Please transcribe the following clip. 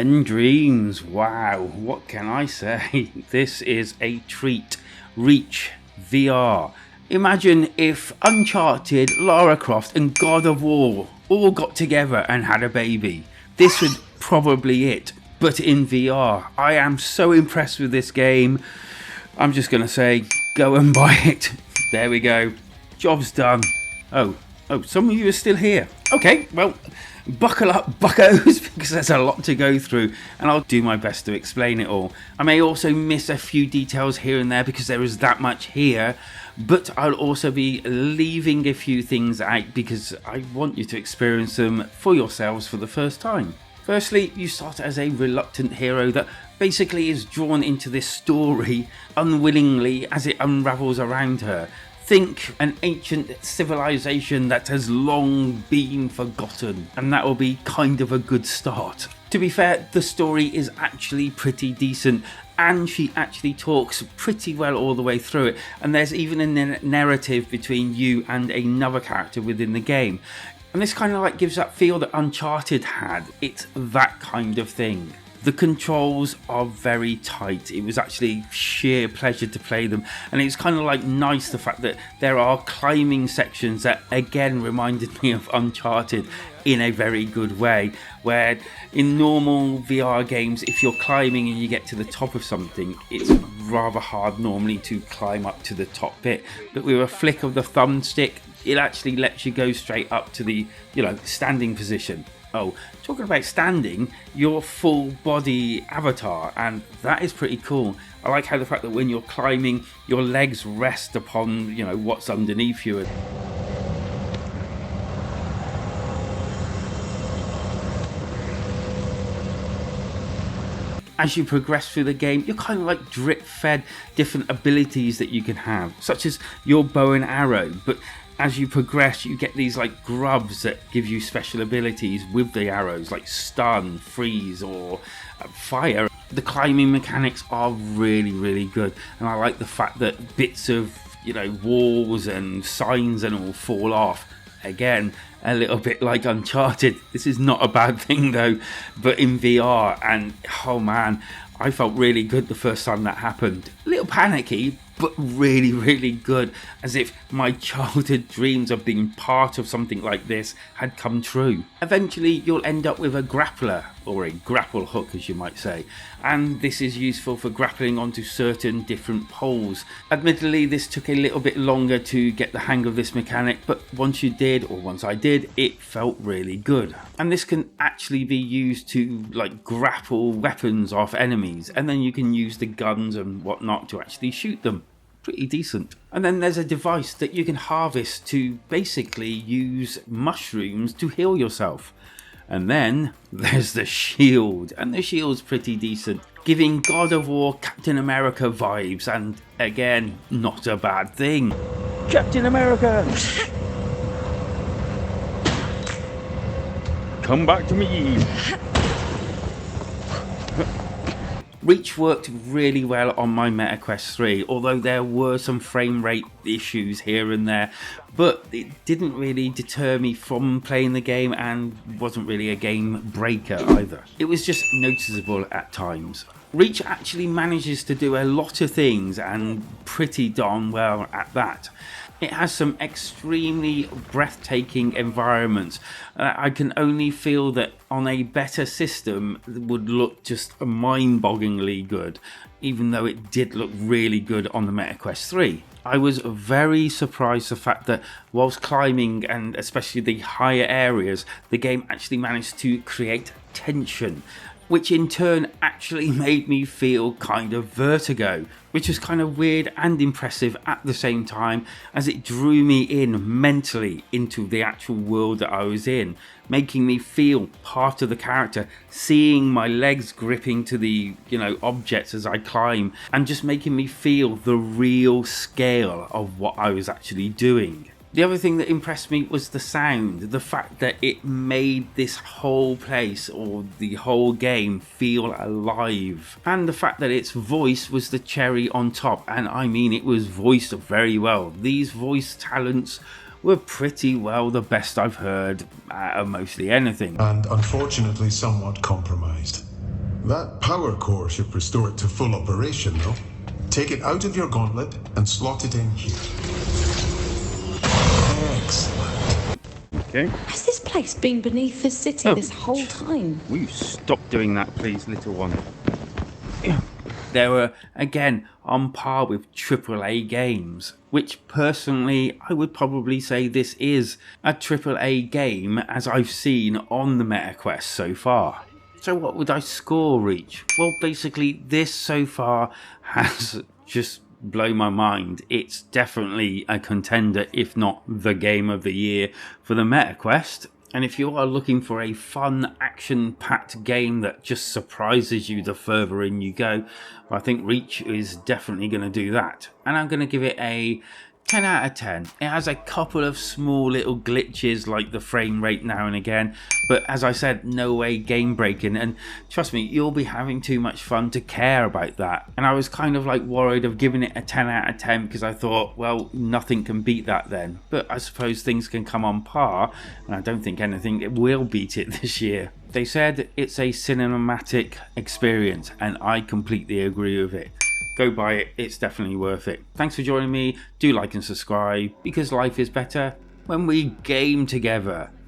nDreams, wow, what can I say? This is a treat. Reach VR. Imagine if Uncharted, Lara Croft and God of War all got together and had a baby. This would probably it, but in VR. I am so impressed with this game. I'm just gonna say, go and buy it. There we go. Job's done. Oh, some of you are still here. Okay, well, buckle up, buckos, because there's a lot to go through, and I'll do my best to explain it all. I may also miss a few details here and there because there is that much here, but I'll also be leaving a few things out because I want you to experience them for yourselves for the first time. Firstly, you start as a reluctant hero that basically is drawn into this story unwillingly as it unravels around her. Think an ancient civilization that has long been forgotten, and that will be kind of a good start. To be fair, the story is actually pretty decent, and she actually talks pretty well all the way through it, and there's even a narrative between you and another character within the game. And this kind of like gives that feel that Uncharted had. It's that kind of thing. The controls are very tight. It was actually sheer pleasure to play them, and it's kind of like nice the fact that there are climbing sections that again reminded me of Uncharted in a very good way, where in normal VR games, if you're climbing and you get to the top of something, it's rather hard normally to climb up to the top bit, but with a flick of the thumbstick it actually lets you go straight up to the standing position. Oh, talking about standing, your full body avatar, and that is pretty cool. I like how the fact that when you're climbing, your legs rest upon, what's underneath you. As you progress through the game, you're kind of like drip fed different abilities that you can have, such as your bow and arrow, but as you progress, you get these like grubs that give you special abilities with the arrows, like stun, freeze, or fire. The climbing mechanics are really, really good, and I like the fact that bits of walls and signs and all fall off. Again, a little bit like Uncharted. This is not a bad thing though, but in VR, and oh man, I felt really good the first time that happened. A little panicky, but really, really good, as if my childhood dreams of being part of something like this had come true. Eventually, you'll end up with a grappler, or a grapple hook as you might say, and this is useful for grappling onto certain different poles. Admittedly, this took a little bit longer to get the hang of this mechanic, but once I did, it felt really good. And this can actually be used to grapple weapons off enemies, and then you can use the guns and whatnot to actually shoot them. Pretty decent. And then there's a device that you can harvest to basically use mushrooms to heal yourself. And then there's the shield, and the shield's pretty decent, giving God of War Captain America vibes, and again, not a bad thing. Captain America! Come back to me! Reach worked really well on my Meta Quest 3, although there were some frame rate issues here and there, but it didn't really deter me from playing the game and wasn't really a game breaker either. It was just noticeable at times. Reach actually manages to do a lot of things, and pretty darn well at that. It has some extremely breathtaking environments. I can only feel that on a better system would look just mind-bogglingly good, even though it did look really good on the Meta Quest 3. I was very surprised the fact that whilst climbing, and especially the higher areas, the game actually managed to create tension, which in turn actually made me feel kind of vertigo, which was kind of weird and impressive at the same time, as it drew me in mentally into the actual world that I was in, making me feel part of the character, seeing my legs gripping to the objects as I climb, and just making me feel the real scale of what I was actually doing. The other thing that impressed me was the sound, the fact that it made this whole place, or the whole game, feel alive. And the fact that its voice was the cherry on top, and I mean it was voiced very well. These voice talents were pretty well the best I've heard out of mostly anything. And unfortunately somewhat compromised. That power core should restore it to full operation, though. Take it out of your gauntlet and slot it in here. Excellent. Okay. Has this place been beneath the city this whole time? Will you stop doing that, please, little one? They were, again, on par with AAA games, which personally, I would probably say this is a AAA game as I've seen on the MetaQuest so far. So what would I score Reach? Well, basically, this so far has just blown my mind. It's definitely a contender, if not the game of the year for the MetaQuest. And if you are looking for a fun, action-packed game that just surprises you the further in you go, well, I think Reach is definitely going to do that. And I'm going to give it a 10 out of 10. It has a couple of small little glitches like the frame rate now and again, but as I said, no way game breaking, and trust me, you'll be having too much fun to care about that. And I was kind of like worried of giving it a 10 out of 10 because I thought, well, nothing can beat that then, but I suppose things can come on par, and I don't think anything will beat it this year. They said it's a cinematic experience, and I completely agree with it. Go buy it, it's definitely worth it. Thanks for joining me. Do like and subscribe, because life is better when we game together.